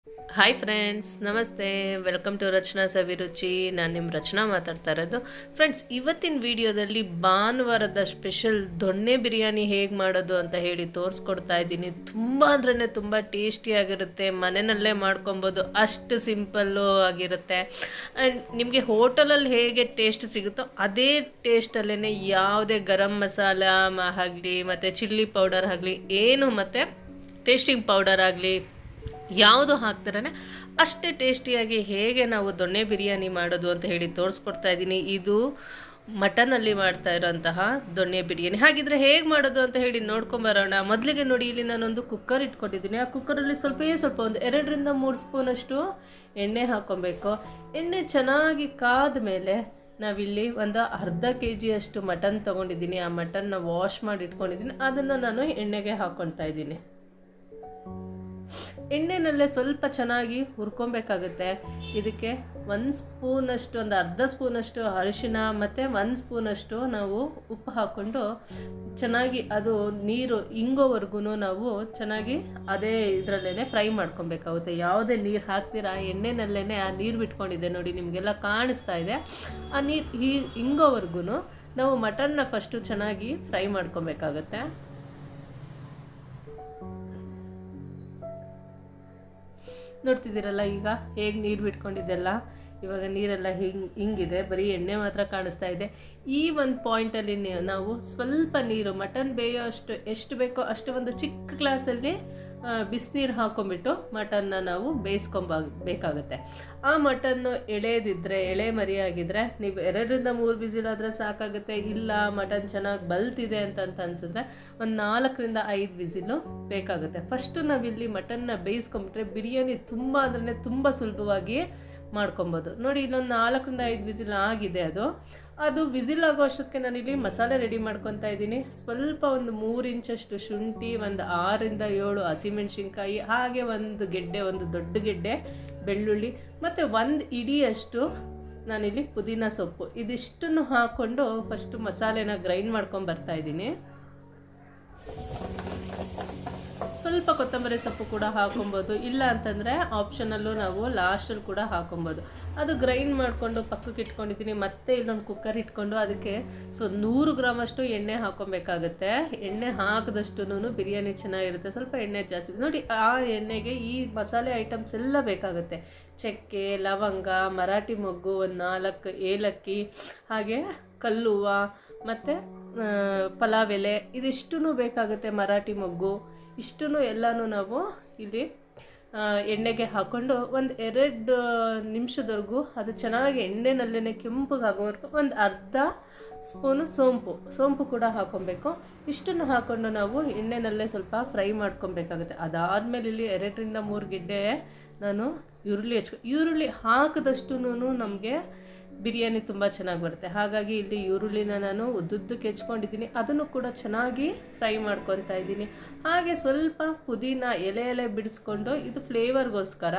Hi friends, ನಮಸ್ತೆ. Welcome to ರಚನಾ ಸವಿರುಚಿ. ನಾನು ನಿಮ್ಮ ರಚನಾ ಮಾತಾಡ್ತಾ ಇರೋದು. ಫ್ರೆಂಡ್ಸ್, ಇವತ್ತಿನ ವಿಡಿಯೋದಲ್ಲಿ ಭಾನುವಾರದ ಸ್ಪೆಷಲ್ ದೊಣ್ಣೆ ಬಿರಿಯಾನಿ ಹೇಗೆ ಮಾಡೋದು ಅಂತ ಹೇಳಿ ತೋರಿಸ್ಕೊಡ್ತಾ ಇದ್ದೀನಿ. ತುಂಬ ಅಂದ್ರೆ ತುಂಬ ಟೇಸ್ಟಿಯಾಗಿರುತ್ತೆ. ಮನೆಯಲ್ಲೇ ಮಾಡ್ಕೊಬೋದು, ಅಷ್ಟು ಸಿಂಪಲ್ಲು ಆಗಿರುತ್ತೆ. ಆ್ಯಂಡ್ ನಿಮಗೆ ಹೋಟೆಲಲ್ಲಿ ಹೇಗೆ ಟೇಸ್ಟ್ ಸಿಗುತ್ತೋ ಅದೇ ಟೇಸ್ಟಲ್ಲೇ ಯಾವುದೇ ಗರಂ ಮಸಾಲ ಆಗಲಿ ಮತ್ತು ಚಿಲ್ಲಿ ಪೌಡರ್ ಆಗಲಿ ಏನು ಮತ್ತು ಟೇಸ್ಟಿಂಗ್ ಪೌಡರ್ ಆಗಲಿ ಯಾವುದು ಹಾಕ್ತಾರೇ ಅಷ್ಟೇ ಟೇಸ್ಟಿಯಾಗಿ ಹೇಗೆ ನಾವು ದೊಣ್ಣೆ ಬಿರಿಯಾನಿ ಮಾಡೋದು ಅಂತ ಹೇಳಿ ತೋರಿಸ್ಕೊಡ್ತಾ ಇದ್ದೀನಿ. ಇದು ಮಟನಲ್ಲಿ ಮಾಡ್ತಾ ಇರೋಂತಹ ದೊಣ್ಣೆ ಬಿರಿಯಾನಿ. ಹಾಗಿದ್ರೆ ಹೇಗೆ ಮಾಡೋದು ಅಂತ ಹೇಳಿ ನೋಡ್ಕೊಂಬರೋಣ. ಮೊದಲಿಗೆ ನೋಡಿ, ಇಲ್ಲಿ ನಾನೊಂದು ಕುಕ್ಕರ್ ಇಟ್ಕೊಂಡಿದ್ದೀನಿ. ಆ ಕುಕ್ಕರಲ್ಲಿ ಸ್ವಲ್ಪ ಒಂದು 2-3 ಸ್ಪೂನಷ್ಟು ಎಣ್ಣೆ ಹಾಕ್ಕೊಬೇಕು. ಎಣ್ಣೆ ಚೆನ್ನಾಗಿ ಕಾದ ಮೇಲೆ ನಾವಿಲ್ಲಿ ಒಂದು ಅರ್ಧ kg ಮಟನ್ ತೊಗೊಂಡಿದ್ದೀನಿ. ಆ ಮಟನ್ನ ವಾಶ್ ಮಾಡಿ ಇಟ್ಕೊಂಡಿದ್ದೀನಿ. ಅದನ್ನು ನಾನು ಎಣ್ಣೆಗೆ ಹಾಕ್ಕೊಳ್ತಾ ಇದ್ದೀನಿ. ಎಣ್ಣೆನಲ್ಲೇ ಸ್ವಲ್ಪ ಚೆನ್ನಾಗಿ ಹುರ್ಕೊಬೇಕಾಗುತ್ತೆ. ಇದಕ್ಕೆ ಒಂದು ಅರ್ಧ ಸ್ಪೂನಷ್ಟು ಅರಿಶಿನ ಮತ್ತು 1 ಸ್ಪೂನಷ್ಟು ನಾವು ಉಪ್ಪು ಹಾಕ್ಕೊಂಡು ಚೆನ್ನಾಗಿ ಅದು ನೀರು ಇಂಗೋವರೆಗೂ ನಾವು ಚೆನ್ನಾಗಿ ಅದೇ ಇದರಲ್ಲೇ ಫ್ರೈ ಮಾಡ್ಕೊಬೇಕಾಗುತ್ತೆ. ಯಾವುದೇ ನೀರು ಹಾಕ್ತೀರಾ ಎಣ್ಣೆನಲ್ಲೇ ಆ ನೀರು ಬಿಟ್ಕೊಂಡಿದೆ ನೋಡಿ, ನಿಮಗೆಲ್ಲ ಕಾಣಿಸ್ತಾ ಇದೆ. ಆ ನೀರು ಇಂಗೋವರೆಗೂ ನಾವು ಮಟನ್ನ ಫಸ್ಟು ಚೆನ್ನಾಗಿ ಫ್ರೈ ಮಾಡ್ಕೊಬೇಕಾಗತ್ತೆ. ನೋಡ್ತಿದ್ದೀರಲ್ಲ ಈಗ ಹೇಗೆ ನೀರು ಬಿಟ್ಕೊಂಡಿದ್ದೆಲ್ಲ. ಇವಾಗ ನೀರೆಲ್ಲ ಹಿಂಗಿದೆ, ಬರೀ ಎಣ್ಣೆ ಮಾತ್ರ ಕಾಣಿಸ್ತಾ ಇದೆ. ಈ ಒಂದು ಪಾಯಿಂಟಲ್ಲಿ ನಾವು ಸ್ವಲ್ಪ ನೀರು, ಮಟನ್ ಬೇಯೋ ಎಷ್ಟು ಬೇಕೋ ಅಷ್ಟು ಒಂದು ಚಿಕ್ಕ ಗ್ಲಾಸಲ್ಲಿ ಬಿಸಿನೀರು ಹಾಕ್ಕೊಂಬಿಟ್ಟು ಮಟನ್ನ ನಾವು ಬೇಯಿಸ್ಕೊಬೇಕಾಗುತ್ತೆ. ಆ ಮಟನ್ನು ಎಳೆ ಮರಿಯಾಗಿದ್ದರೆ ನೀವು 2-3 ವಿಸಿಲಾದರೆ ಸಾಕಾಗುತ್ತೆ. ಇಲ್ಲ ಮಟನ್ ಚೆನ್ನಾಗಿ ಬಲ್ತಿದೆ ಅಂತ ಅನಿಸಿದ್ರೆ ಒಂದು 4-5 ವಿಸಿಲು ಬೇಕಾಗುತ್ತೆ. ಫಸ್ಟು ನಾವಿಲ್ಲಿ ಮಟನ್ನ ಬೇಯಿಸ್ಕೊಂಬಿಟ್ರೆ ಬಿರಿಯಾನಿ ತುಂಬ ಅಂದ್ರೆ ತುಂಬ ಸುಲಭವಾಗಿ ಮಾಡ್ಕೊಬೋದು. ನೋಡಿ, ಇಲ್ಲೊಂದು 4-5 ವಿಸಿಲ್ ಆಗಿದೆ. ಅದು ವಿಸಿಲ್ ಆಗೋ ಅಷ್ಟೊತ್ತಿಗೆ ನಾನಿಲ್ಲಿ ಮಸಾಲೆ ರೆಡಿ ಮಾಡ್ಕೊತಾ ಇದ್ದೀನಿ. ಸ್ವಲ್ಪ ಒಂದು 3 ಇಂಚಷ್ಟು ಶುಂಠಿ, ಒಂದು 6-7 ಹಸಿಮೆಣಸಿನ್ಕಾಯಿ, ಹಾಗೆ ಒಂದು ದೊಡ್ಡ ಗೆಡ್ಡೆ ಬೆಳ್ಳುಳ್ಳಿ ಮತ್ತು 1 ಇಡಿಯಷ್ಟು ನಾನಿಲ್ಲಿ ಪುದೀನ ಸೊಪ್ಪು, ಇದಿಷ್ಟನ್ನು ಹಾಕ್ಕೊಂಡು ಫಸ್ಟು ಮಸಾಲೆನ ಗ್ರೈಂಡ್ ಮಾಡ್ಕೊಂಡು ಬರ್ತಾ ಇದ್ದೀನಿ. ಸ್ವಲ್ಪ ಕೊತ್ತಂಬರಿ ಸೊಪ್ಪು ಕೂಡ ಹಾಕೊಬೋದು, ಇಲ್ಲ ಅಂತಂದರೆ ಆಪ್ಷನಲ್ಲೂ ನಾವು ಲಾಸ್ಟಲ್ಲಿ ಕೂಡ ಹಾಕೊಬೋದು. ಅದು ಗ್ರೈಂಡ್ ಮಾಡಿಕೊಂಡು ಪಕ್ಕಕ್ಕೆ ಇಟ್ಕೊಂಡಿದ್ದೀನಿ. ಮತ್ತೆ ಇಲ್ಲೊಂದು ಕುಕ್ಕರ್ ಇಟ್ಕೊಂಡು ಅದಕ್ಕೆ 100 ಗ್ರಾಮಷ್ಟು ಎಣ್ಣೆ ಹಾಕೊಬೇಕಾಗುತ್ತೆ. ಎಣ್ಣೆ ಹಾಕಿದಷ್ಟು ಬಿರಿಯಾನಿ ಚೆನ್ನಾಗಿರುತ್ತೆ. ಸ್ವಲ್ಪ ಎಣ್ಣೆ ಜಾಸ್ತಿ ನೋಡಿ. ಆ ಎಣ್ಣೆಗೆ ಈ ಮಸಾಲೆ ಐಟಮ್ಸ್ ಎಲ್ಲ ಬೇಕಾಗುತ್ತೆ. ಚಕ್ಕೆ, ಲವಂಗ, ಮರಾಠಿ ಮೊಗ್ಗು, ಒಂದು 4 ಏಲಕ್ಕಿ, ಹಾಗೆ ಕಲ್ಲುವ ಮತ್ತು ಪಲಾವ್ ಎಲೆ, ಇದಿಷ್ಟೂ ಬೇಕಾಗುತ್ತೆ. ಮರಾಠಿ ಮೊಗ್ಗು ಇಷ್ಟೂ ಎಲ್ಲನೂ ನಾವು ಇಲ್ಲಿ ಎಣ್ಣೆಗೆ ಹಾಕ್ಕೊಂಡು ಒಂದು 2 ನಿಮಿಷದವರೆಗೂ ಅದು ಚೆನ್ನಾಗಿ ಎಣ್ಣೆನಲ್ಲೇ ಕೆಂಪಗಾಗೋವರೆಗೂ ಒಂದು ಅರ್ಧ ಸ್ಪೂನು ಸೋಂಪು ಕೂಡ ಹಾಕ್ಕೊಬೇಕು. ಇಷ್ಟನ್ನು ಹಾಕ್ಕೊಂಡು ನಾವು ಎಣ್ಣೆನಲ್ಲೇ ಸ್ವಲ್ಪ ಫ್ರೈ ಮಾಡ್ಕೊಬೇಕಾಗುತ್ತೆ. ಅದಾದಮೇಲೆ ಇಲ್ಲಿ 2-3 ಗೆಡ್ಡೆ ನಾನು ಈರುಳ್ಳಿ ಹಾಕಿದಷ್ಟು ನಮಗೆ ಬಿರಿಯಾನಿ ತುಂಬ ಚೆನ್ನಾಗಿ ಬರುತ್ತೆ. ಹಾಗಾಗಿ ಇಲ್ಲಿ ಈರುಳ್ಳಿನ ನಾನು ಉದ್ದುದ್ದಕ್ಕೆ ಹೆಚ್ಕೊಂಡಿದ್ದೀನಿ. ಅದನ್ನು ಕೂಡ ಚೆನ್ನಾಗಿ ಫ್ರೈ ಮಾಡ್ಕೊತಾ ಇದ್ದೀನಿ. ಹಾಗೆ ಸ್ವಲ್ಪ ಪುದೀನ ಎಲೆ ಬಿಡಿಸ್ಕೊಂಡು, ಇದು ಫ್ಲೇವರ್ಗೋಸ್ಕರ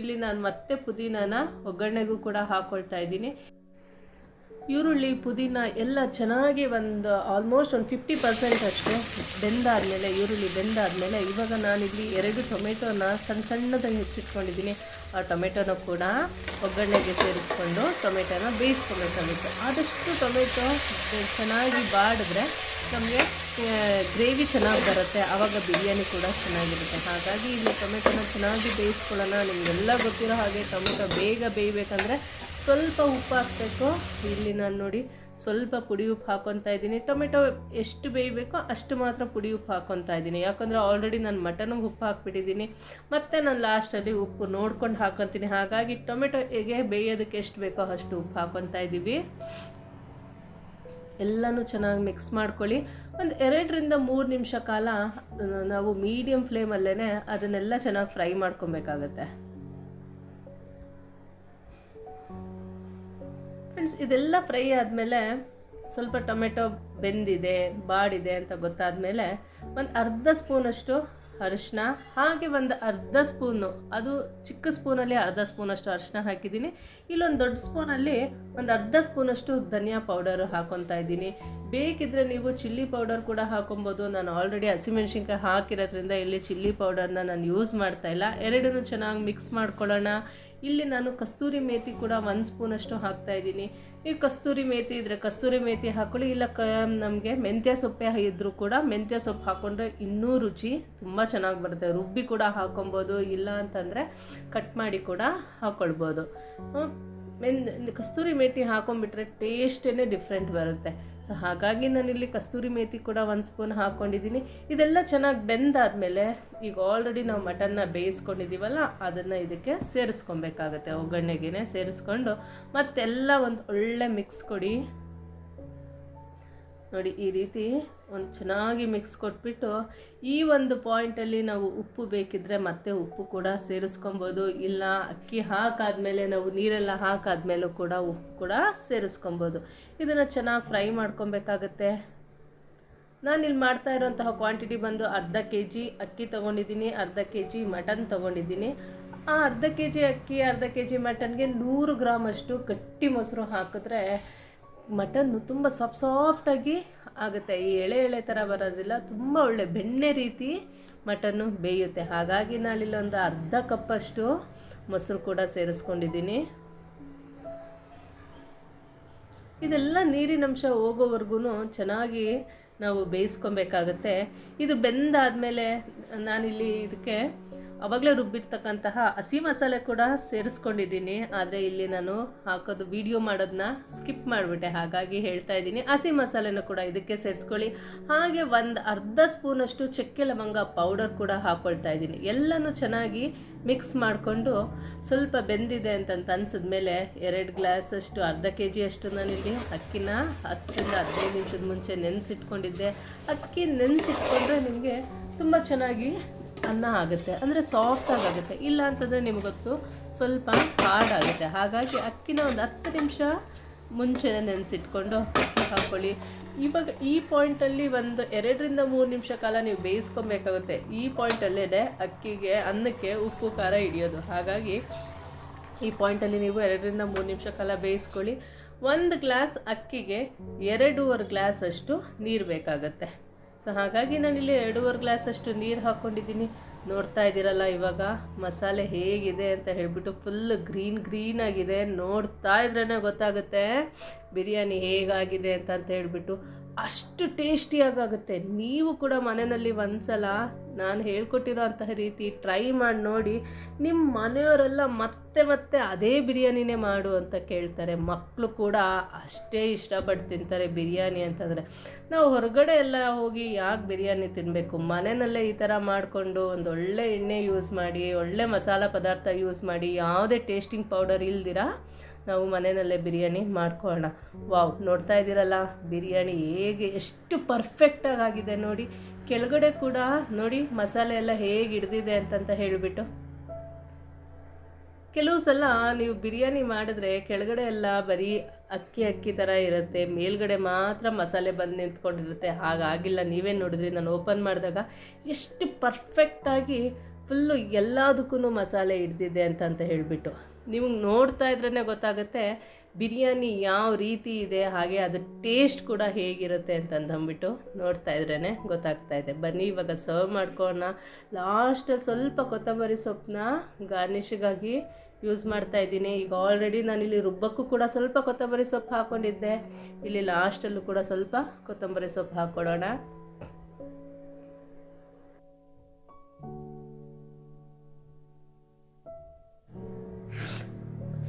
ಇಲ್ಲಿ ನಾನು ಮತ್ತೆ ಪುದೀನನ ಒಗ್ಗರಣೆಗೂ ಕೂಡ ಹಾಕ್ಕೊಳ್ತಾ ಇದ್ದೀನಿ. ಈರುಳ್ಳಿ ಪುದೀನ ಎಲ್ಲ ಚೆನ್ನಾಗಿ ಆಲ್ಮೋಸ್ಟ್ ಒಂದು 50% ಅಷ್ಟು ಈರುಳ್ಳಿ ಬೆಂದಾದಮೇಲೆ ಇವಾಗ ನಾನಿಲ್ಲಿ 2 ಟೊಮೆಟೊನ ಸಣ್ಣದಾಗಿ ಹೆಚ್ಚಿಟ್ಕೊಂಡಿದ್ದೀನಿ. ಆ ಟೊಮೆಟೊನ ಕೂಡ ಒಗ್ಗರಣೆಗೆ ಸೇರಿಸ್ಕೊಂಡು ಟೊಮೆಟೊನ ಬೇಯಿಸ್ಕೊಬೇಕಾಗುತ್ತೆ. ಆದಷ್ಟು ಟೊಮೆಟೊ ಚೆನ್ನಾಗಿ ಬಾಡಿದ್ರೆ ನಮಗೆ ಗ್ರೇವಿ ಚೆನ್ನಾಗಿ ಬರುತ್ತೆ, ಆವಾಗ ಬಿರಿಯಾನಿ ಕೂಡ ಚೆನ್ನಾಗಿರುತ್ತೆ. ಹಾಗಾಗಿ ಇಲ್ಲಿ ಟೊಮೆಟೊನ ಚೆನ್ನಾಗಿ ಬೇಯಿಸ್ಕೊಳ್ಳೋಣ. ನಿಮಗೆಲ್ಲ ಗೊತ್ತಿರೋ ಹಾಗೆ ಟೊಮೆಟೊ ಬೇಗ ಬೇಯಬೇಕಂದ್ರೆ ಸ್ವಲ್ಪ ಉಪ್ಪು ಹಾಕಬೇಕು. ಇಲ್ಲಿ ನಾನು ನೋಡಿ ಸ್ವಲ್ಪ ಪುಡಿ ಉಪ್ಪು ಹಾಕ್ಕೊತಾ ಇದ್ದೀನಿ. ಟೊಮೆಟೊ ಎಷ್ಟು ಬೇಯಬೇಕೋ ಅಷ್ಟು ಮಾತ್ರ ಪುಡಿ ಉಪ್ಪು ಹಾಕ್ಕೊತಾ ಇದ್ದೀನಿ. ಯಾಕಂದರೆ ಆಲ್ರೆಡಿ ನಾನು ಮಟನ್ಗೆ ಉಪ್ಪು ಹಾಕ್ಬಿಟ್ಟಿದ್ದೀನಿ. ಮತ್ತು ನಾನು ಲಾಸ್ಟಲ್ಲಿ ಉಪ್ಪು ನೋಡ್ಕೊಂಡು ಹಾಕ್ಕೊತೀನಿ. ಹಾಗಾಗಿ ಟೊಮೆಟೊಗೆ ಬೇಯೋದಕ್ಕೆ ಎಷ್ಟು ಬೇಕೋ ಅಷ್ಟು ಉಪ್ಪು ಹಾಕ್ಕೊತಾ ಇದ್ದೀವಿ. ಎಲ್ಲನೂ ಚೆನ್ನಾಗಿ ಮಿಕ್ಸ್ ಮಾಡ್ಕೊಳ್ಳಿ. ಒಂದು 2-3 ನಿಮಿಷ ಕಾಲ ನಾವು ಮೀಡಿಯಮ್ ಫ್ಲೇಮಲ್ಲೇ ಅದನ್ನೆಲ್ಲ ಚೆನ್ನಾಗಿ ಫ್ರೈ ಮಾಡ್ಕೊಬೇಕಾಗತ್ತೆ. ಫ್ರೆಂಡ್ಸ್, ಇದೆಲ್ಲ ಫ್ರೈ ಆದಮೇಲೆ ಸ್ವಲ್ಪ ಟೊಮೆಟೊ ಬೆಂದಿದೆ, ಬಾಡಿದೆ ಅಂತ ಗೊತ್ತಾದಮೇಲೆ ಒಂದು ಅರ್ಧ ಸ್ಪೂನಷ್ಟು ಅರಿಶಿನ, ಹಾಗೆ ಒಂದು ಅರ್ಧ ಸ್ಪೂನು, ಅದು ಚಿಕ್ಕ ಸ್ಪೂನಲ್ಲಿ ಅರ್ಧ ಸ್ಪೂನಷ್ಟು ಅರಿಶಿನ ಹಾಕಿದ್ದೀನಿ. ಇಲ್ಲೊಂದು ದೊಡ್ಡ ಸ್ಪೂನಲ್ಲಿ ಒಂದು ಅರ್ಧ ಸ್ಪೂನಷ್ಟು ಧನಿಯಾ ಪೌಡರ್ ಹಾಕೊತಾ ಇದ್ದೀನಿ. ಬೇಕಿದ್ದರೆ ನೀವು ಚಿಲ್ಲಿ ಪೌಡರ್ ಕೂಡ ಹಾಕೊಬೋದು. ನಾನು ಆಲ್ರೆಡಿ ಹಸಿಮೆಣ್ಸಿನ್ಕಾಯಿ ಹಾಕಿರೋದ್ರಿಂದ ಇಲ್ಲಿ ಚಿಲ್ಲಿ ಪೌಡರ್ನ ನಾನು ಯೂಸ್ ಮಾಡ್ತಾಯಿಲ್ಲ. ಎರಡನ್ನೂ ಚೆನ್ನಾಗಿ ಮಿಕ್ಸ್ ಮಾಡ್ಕೊಳ್ಳೋಣ. ಇಲ್ಲಿ ನಾನು ಕಸ್ತೂರಿ ಮೇಥಿ ಕೂಡ 1 ಸ್ಪೂನಷ್ಟು ಹಾಕ್ತಾಯಿದ್ದೀನಿ. ನೀವು ಕಸ್ತೂರಿ ಮೇಥಿ ಇದ್ದರೆ ಕಸ್ತೂರಿ ಮೇಥಿ ಹಾಕ್ಕೊಳ್ಳಿ, ಇಲ್ಲ ನಮಗೆ ಮೆಂತ್ಯ ಸೊಪ್ಪೆ ಇದ್ದರೂ ಕೂಡ ಮೆಂತ್ಯ ಸೊಪ್ಪು ಹಾಕ್ಕೊಂಡ್ರೆ ಇನ್ನೂ ರುಚಿ ತುಂಬ ಚೆನ್ನಾಗಿ ಬರುತ್ತೆ. ರುಬ್ಬಿ ಕೂಡ ಹಾಕೊಬೋದು, ಇಲ್ಲ ಅಂತಂದರೆ ಕಟ್ ಮಾಡಿ ಕೂಡ ಹಾಕ್ಕೊಳ್ಬೋದು. ಕಸ್ತೂರಿ ಮೇಥಿ ಹಾಕೊಂಡ್ಬಿಟ್ರೆ ಟೇಸ್ಟೇ ಡಿಫ್ರೆಂಟ್ ಬರುತ್ತೆ. ಸೊ ಹಾಗಾಗಿ ನಾನಿಲ್ಲಿ ಕಸ್ತೂರಿ ಮೇಥಿ ಕೂಡ 1 ಸ್ಪೂನ್ ಹಾಕ್ಕೊಂಡಿದ್ದೀನಿ. ಇದೆಲ್ಲ ಚೆನ್ನಾಗಿ ಬೆಂದಾದಮೇಲೆ ಈಗ ಆಲ್ರೆಡಿ ನಾವು ಮಟನ್ನ ಬೇಯಿಸ್ಕೊಂಡಿದ್ದೀವಲ್ಲ, ಅದನ್ನು ಇದಕ್ಕೆ ಸೇರಿಸ್ಕೊಬೇಕಾಗತ್ತೆ. ಒಗ್ಗರಣೆಗೆ ಸೇರಿಸ್ಕೊಂಡು ಮತ್ತೆಲ್ಲ ಒಂದು ಒಳ್ಳೆ ಮಿಕ್ಸ್ ಕೊಡಿ. ನೋಡಿ, ಈ ರೀತಿ ಒಂದು ಚೆನ್ನಾಗಿ ಮಿಕ್ಸ್ ಕೊಟ್ಬಿಟ್ಟು ಈ ಒಂದು ಪಾಯಿಂಟಲ್ಲಿ ನಾವು ಉಪ್ಪು ಬೇಕಿದ್ದರೆ ಮತ್ತೆ ಉಪ್ಪು ಕೂಡ ಸೇರಿಸ್ಕೊಬೋದು, ಇಲ್ಲ ಅಕ್ಕಿ ಹಾಕಾದ್ಮೇಲೆ ನಾವು ನೀರೆಲ್ಲ ಹಾಕಾದ್ಮೇಲೂ ಕೂಡ ಉಪ್ಪು ಕೂಡ ಸೇರಿಸ್ಕೊಬೋದು. ಇದನ್ನು ಚೆನ್ನಾಗಿ ಫ್ರೈ ಮಾಡ್ಕೊಬೇಕಾಗತ್ತೆ. ನಾನಿಲ್ಲಿ ಮಾಡ್ತಾ ಇರೋಂತಹ ಕ್ವಾಂಟಿಟಿ ಬಂದು ಅರ್ಧ kg ಅಕ್ಕಿ ತೊಗೊಂಡಿದ್ದೀನಿ, ಅರ್ಧ kg ಮಟನ್ ತೊಗೊಂಡಿದ್ದೀನಿ. ಆ ಅರ್ಧ kg ಅಕ್ಕಿ, ಅರ್ಧ kg ಮಟನ್ಗೆ 100 ಗ್ರಾಮಷ್ಟು ಗಟ್ಟಿ ಮೊಸರು ಹಾಕಿದ್ರೆ ಮಟನ್ನು ತುಂಬ ಸಾಫ್ಟಾಗಿ ಆಗುತ್ತೆ. ಈ ಎಳೆ ಥರ ಬರೋದಿಲ್ಲ, ತುಂಬ ಒಳ್ಳೆ ಬೆಣ್ಣೆ ರೀತಿ ಮಟನ್ನು ಬೇಯುತ್ತೆ. ಹಾಗಾಗಿ ನಾನಿಲ್ಲೊಂದು ಅರ್ಧ ಕಪ್ಪಷ್ಟು ಮೊಸರು ಕೂಡ ಸೇರಿಸ್ಕೊಂಡಿದ್ದೀನಿ. ಇದೆಲ್ಲ ನೀರಿನಂಶ ಹೋಗೋವರೆಗೂ ಚೆನ್ನಾಗಿ ನಾವು ಬೇಯಿಸ್ಕೊಬೇಕಾಗತ್ತೆ. ಇದು ಬೆಂದಾದಮೇಲೆ ನಾನಿಲ್ಲಿ ಇದಕ್ಕೆ ಆವಾಗಲೇ ರುಬ್ಬಿರ್ತಕ್ಕಂತಹ ಹಸಿ ಮಸಾಲೆ ಕೂಡ ಸೇರಿಸ್ಕೊಂಡಿದ್ದೀನಿ. ಆದರೆ ಇಲ್ಲಿ ನಾನು ಹಾಕೋದು ವಿಡಿಯೋ ಮಾಡೋದನ್ನ ಸ್ಕಿಪ್ ಮಾಡಿಬಿಟ್ಟೆ, ಹಾಗಾಗಿ ಹೇಳ್ತಾ ಇದ್ದೀನಿ. ಹಸಿ ಮಸಾಲೆನೂ ಕೂಡ ಇದಕ್ಕೆ ಸೇರಿಸ್ಕೊಳ್ಳಿ. ಹಾಗೆ ಒಂದು ಅರ್ಧ ಸ್ಪೂನಷ್ಟು ಚಕ್ಕೆ ಲವಂಗ ಪೌಡರ್ ಕೂಡ ಹಾಕ್ಕೊಳ್ತಾ ಇದ್ದೀನಿ. ಎಲ್ಲನೂ ಚೆನ್ನಾಗಿ ಮಿಕ್ಸ್ ಮಾಡಿಕೊಂಡು ಸ್ವಲ್ಪ ಬೆಂದಿದೆ ಅಂತ ಅನ್ಸಿದ್ಮೇಲೆ 2 ಗ್ಲಾಸಷ್ಟು ಅರ್ಧ kg ಅಷ್ಟು ನಾನಿಲ್ಲಿ ಅಕ್ಕಿನ 10ರಿಂದ 15 ನಿಮಿಷದ ಮುಂಚೆ ನೆನೆಸಿಟ್ಕೊಂಡಿದ್ದೆ. ಅಕ್ಕಿ ನೆನೆಸಿಟ್ಕೊಂಡ್ರೆ ನಿಮಗೆ ತುಂಬ ಚೆನ್ನಾಗಿ ಅನ್ನ ಆಗುತ್ತೆ, ಅಂದರೆ ಸಾಫ್ಟಾಗಿ ಆಗುತ್ತೆ. ಇಲ್ಲ ಅಂತಂದರೆ ನಿಮಗೊತ್ತು ಸ್ವಲ್ಪ ಹಾರ್ಡಾಗುತ್ತೆ. ಹಾಗಾಗಿ ಅಕ್ಕಿನ ಒಂದು 10 ನಿಮಿಷ ಮುಂಚೆ ನೆನೆಸಿಟ್ಕೊಂಡು ಹಾಕ್ಕೊಳ್ಳಿ. ಇವಾಗ ಈ ಪಾಯಿಂಟಲ್ಲಿ ಒಂದು 2ರಿಂದ 3 ನಿಮಿಷ ಕಾಲ ನೀವು ಬೇಯಿಸ್ಕೊಬೇಕಾಗುತ್ತೆ. ಈ ಪಾಯಿಂಟಲ್ಲೇ ಅಕ್ಕಿಗೆ ಅನ್ನಕ್ಕೆ ಉಪ್ಪು ಖಾರ ಹಿಡಿಯೋದು. ಹಾಗಾಗಿ ಈ ಪಾಯಿಂಟಲ್ಲಿ ನೀವು 2ರಿಂದ 3 ನಿಮಿಷ ಕಾಲ ಬೇಯಿಸ್ಕೊಳ್ಳಿ. 1 ಗ್ಲಾಸ್ ಅಕ್ಕಿಗೆ 2.5 ಗ್ಲಾಸ್ ಅಷ್ಟು ನೀರು ಬೇಕಾಗತ್ತೆ. ಸೊ ಹಾಗಾಗಿ ನಾನಿಲ್ಲಿ 2.5 ಗ್ಲಾಸಷ್ಟು ನೀರು ಹಾಕ್ಕೊಂಡಿದ್ದೀನಿ. ನೋಡ್ತಾ ಇದ್ದೀರಲ್ಲ ಇವಾಗ ಮಸಾಲೆ ಹೇಗಿದೆ ಅಂತ ಹೇಳಿಬಿಟ್ಟು, ಫುಲ್ ಗ್ರೀನ್ ಆಗಿದೆ. ನೋಡ್ತಾ ಇದ್ರೇ ಗೊತ್ತಾಗುತ್ತೆ ಬಿರಿಯಾನಿ ಹೇಗಾಗಿದೆ ಅಂತ ಹೇಳಿಬಿಟ್ಟು. ಅಷ್ಟು ಟೇಸ್ಟಿಯಾಗುತ್ತೆ. ನೀವು ಕೂಡ ಮನೆಯಲ್ಲಿ ಒಂದ್ಸಲ ನಾನು ಹೇಳ್ಕೊಟ್ಟಿರೋ ಅಂತಹ ರೀತಿ ಟ್ರೈ ಮಾಡಿ ನೋಡಿ. ನಿಮ್ಮ ಮನೆಯವರೆಲ್ಲ ಮತ್ತೆ ಅದೇ ಬಿರಿಯಾನಿನೇ ಮಾಡು ಅಂತ ಕೇಳ್ತಾರೆ. ಮಕ್ಕಳು ಕೂಡ ಅಷ್ಟೇ ಇಷ್ಟಪಟ್ಟು ತಿಂತಾರೆ ಬಿರಿಯಾನಿ ಅಂತಂದರೆ. ನಾವು ಹೊರಗಡೆ ಎಲ್ಲ ಹೋಗಿ ಯಾಕೆ ಬಿರಿಯಾನಿ ತಿನ್ನಬೇಕು, ಮನೆಯಲ್ಲೇ ಈ ಥರ ಮಾಡಿಕೊಂಡು ಒಂದು ಒಳ್ಳೆ ಎಣ್ಣೆ ಯೂಸ್ ಮಾಡಿ, ಒಳ್ಳೆ ಮಸಾಲ ಪದಾರ್ಥ ಯೂಸ್ ಮಾಡಿ, ಯಾವುದೇ ಟೇಸ್ಟಿಂಗ್ ಪೌಡರ್ ಇಲ್ದಿರ ನಾವು ಮನೆಯಲ್ಲೇ ಬಿರಿಯಾನಿ ಮಾಡ್ಕೊಳ್ಳೋಣ. ವಾವ್, ನೋಡ್ತಾ ಇದ್ದೀರಲ್ಲ ಬಿರಿಯಾನಿ ಹೇಗೆ ಎಷ್ಟು ಪರ್ಫೆಕ್ಟಾಗಿ ಆಗಿದೆ ನೋಡಿ. ಕೆಳಗಡೆ ಕೂಡ ನೋಡಿ ಮಸಾಲೆ ಎಲ್ಲ ಹೇಗೆ ಹಿಡ್ದಿದೆ ಅಂತ ಹೇಳಿಬಿಟ್ಟು. ಕೆಲವು ಸಲ ನೀವು ಬಿರಿಯಾನಿ ಮಾಡಿದ್ರೆ ಕೆಳಗಡೆ ಎಲ್ಲ ಬರೀ ಅಕ್ಕಿ ಥರ ಇರುತ್ತೆ, ಮೇಲ್ಗಡೆ ಮಾತ್ರ ಮಸಾಲೆ ಬಂದು ನಿಂತ್ಕೊಂಡಿರುತ್ತೆ. ಹಾಗಾಗಿಲ್ಲ. ನೀವೇ ನೋಡಿದ್ರಿ, ನಾನು ಓಪನ್ ಮಾಡಿದಾಗ ಎಷ್ಟು ಪರ್ಫೆಕ್ಟಾಗಿ ಫುಲ್ಲು ಎಲ್ಲದಕ್ಕೂ ಮಸಾಲೆ ಹಿಡ್ದಿದೆ ಅಂತ ಹೇಳಿಬಿಟ್ಟು. ನೀವು ನೋಡ್ತಾ ಇದ್ರೇ ಗೊತ್ತಾಗುತ್ತೆ ಬಿರಿಯಾನಿ ಯಾವ ರೀತಿ ಇದೆ, ಹಾಗೆ ಅದು ಟೇಸ್ಟ್ ಕೂಡ ಹೇಗಿರುತ್ತೆ ಅಂತಂದ್ಬಿಟ್ಟು. ನೋಡ್ತಾ ಇದ್ರೇ ಗೊತ್ತಾಗ್ತಾ ಇದೆ. ಬನ್ನಿ ಇವಾಗ ಸರ್ವ್ ಮಾಡ್ಕೊಳ್ಳೋಣ. ಲಾಸ್ಟಲ್ಲಿ ಸ್ವಲ್ಪ ಕೊತ್ತಂಬರಿ ಸೊಪ್ಪನ್ನ ಗಾರ್ನಿಷ್ಗಾಗಿ ಯೂಸ್ ಮಾಡ್ತಾ ಇದ್ದೀನಿ. ಈಗ ಆಲ್ರೆಡಿ ನಾನಿಲ್ಲಿ ರುಬ್ಬಕ್ಕೂ ಕೂಡ ಸ್ವಲ್ಪ ಕೊತ್ತಂಬರಿ ಸೊಪ್ಪು ಹಾಕ್ಕೊಂಡಿದ್ದೆ. ಇಲ್ಲಿ ಲಾಸ್ಟಲ್ಲೂ ಕೂಡ ಸ್ವಲ್ಪ ಕೊತ್ತಂಬರಿ ಸೊಪ್ಪು ಹಾಕ್ಕೊಡೋಣ.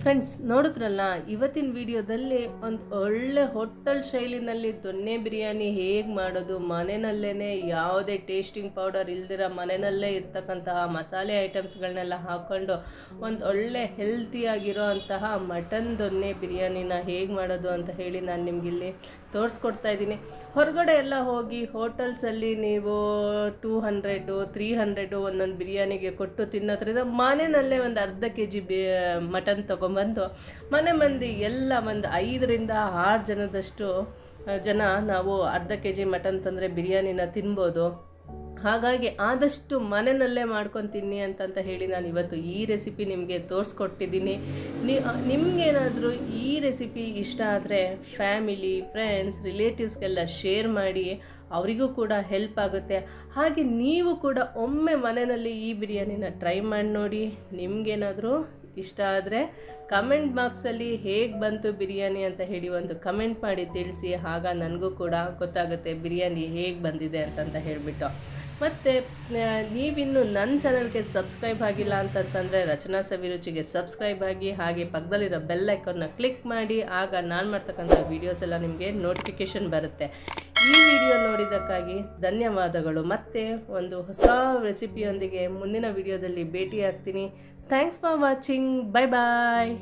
ಫ್ರೆಂಡ್ಸ್, ನೋಡಿದ್ರಲ್ಲ ಇವತ್ತಿನ ವಿಡಿಯೋದಲ್ಲಿ ಒಂದು ಒಳ್ಳೆ ಹೋಟೆಲ್ ಶೈಲಿನಲ್ಲಿ ದೊನ್ನೆ ಬಿರಿಯಾನಿ ಹೇಗೆ ಮಾಡೋದು, ಮನೆಯಲ್ಲೇ ಯಾವುದೇ ಟೇಸ್ಟಿಂಗ್ ಪೌಡರ್ ಇಲ್ದಿರ ಮನೆಯಲ್ಲೇ ಇರ್ತಕ್ಕಂತಹ ಮಸಾಲೆ ಐಟಮ್ಸ್ಗಳನ್ನೆಲ್ಲ ಹಾಕ್ಕೊಂಡು ಒಂದು ಒಳ್ಳೆ ಹೆಲ್ತಿಯಾಗಿರೋ ಅಂತಹ ಮಟನ್ ದೊನ್ನೆ ಬಿರಿಯಾನಿನ ಹೇಗೆ ಮಾಡೋದು ಅಂತ ಹೇಳಿ ನಾನು ನಿಮಗಿಲ್ಲಿ ತೋರಿಸ್ಕೊಡ್ತಾ ಇದ್ದೀನಿ. ಹೊರಗಡೆ ಎಲ್ಲ ಹೋಗಿ ಹೋಟೆಲ್ಸಲ್ಲಿ ನೀವು 200, 300 ಒಂದೊಂದು ಬಿರಿಯಾನಿಗೆ ಕೊಟ್ಟು ತಿನ್ನೋದ್ರಿಂದ ಮನೆಯಲ್ಲೇ ಒಂದು ಅರ್ಧ kg ಮಟನ್ ತೊಗೊಂಬಂದು ಮನೆ ಮಂದಿ ಎಲ್ಲ ಒಂದು 5ರಿಂದ 6 ಜನ ನಾವು ಅರ್ಧ kg ಮಟನ್ ತಂದರೆ ಬಿರಿಯಾನಿನ ತಿನ್ಬೋದು. ಹಾಗಾಗಿ ಆದಷ್ಟು ಮನೆಯಲ್ಲೇ ಮಾಡ್ಕೊಂಡು ತಿನ್ನಿ ಅಂತ ಹೇಳಿ ನಾನು ಇವತ್ತು ಈ ರೆಸಿಪಿ ನಿಮಗೆ ತೋರಿಸ್ಕೊಟ್ಟಿದ್ದೀನಿ. ನಿಮಗೇನಾದರೂ ಈ ರೆಸಿಪಿ ಇಷ್ಟ ಆದರೆ ಫ್ಯಾಮಿಲಿ, ಫ್ರೆಂಡ್ಸ್, ರಿಲೇಟಿವ್ಸ್ಗೆಲ್ಲ ಶೇರ್ ಮಾಡಿ, ಅವರಿಗೂ ಕೂಡ ಹೆಲ್ಪ್ ಆಗುತ್ತೆ. ಹಾಗೆ ನೀವು ಕೂಡ ಒಮ್ಮೆ ಮನೆಯಲ್ಲಿ ಈ ಬಿರಿಯಾನಿನ ಟ್ರೈ ಮಾಡಿ ನೋಡಿ. ನಿಮಗೇನಾದರೂ ಇಷ್ಟ ಆದರೆ ಕಮೆಂಟ್ ಬಾಕ್ಸಲ್ಲಿ ಹೇಗೆ ಬಂತು ಬಿರಿಯಾನಿ ಅಂತ ಹೇಳಿ ಒಂದು ಕಮೆಂಟ್ ಮಾಡಿ ತಿಳಿಸಿ. ಆಗ ನನಗೂ ಕೂಡ ಗೊತ್ತಾಗುತ್ತೆ ಬಿರಿಯಾನಿ ಹೇಗೆ ಬಂದಿದೆ ಅಂತ ಹೇಳಿಬಿಟ್ಟು. ಮತ್ತು ನೀವಿನ್ನೂ ನನ್ನ ಚಾನಲ್ಗೆ ಸಬ್ಸ್ಕ್ರೈಬ್ ಆಗಿಲ್ಲ ಅಂತಂತಂದರೆ ರಚನಾ ಸವಿರುಚಿಗೆ ಸಬ್ಸ್ಕ್ರೈಬ್ ಆಗಿ, ಹಾಗೆ ಪಕ್ಕದಲ್ಲಿರೋ ಬೆಲ್ ಐಕಾನ್ನ ಕ್ಲಿಕ್ ಮಾಡಿ. ಆಗ ನಾನು ಮಾಡ್ತಕ್ಕಂಥ ವೀಡಿಯೋಸ್ ಎಲ್ಲ ನಿಮಗೆ ನೋಟಿಫಿಕೇಷನ್ ಬರುತ್ತೆ. ಈ ವಿಡಿಯೋ ನೋಡಿದ್ದಕ್ಕಾಗಿ ಧನ್ಯವಾದಗಳು. ಮತ್ತೆ ಒಂದು ಹೊಸ ರೆಸಿಪಿಯೊಂದಿಗೆ ಮುಂದಿನ ವಿಡಿಯೋದಲ್ಲಿ ಭೇಟಿ ಆಗ್ತೀನಿ. Thanks for watching. Bye bye.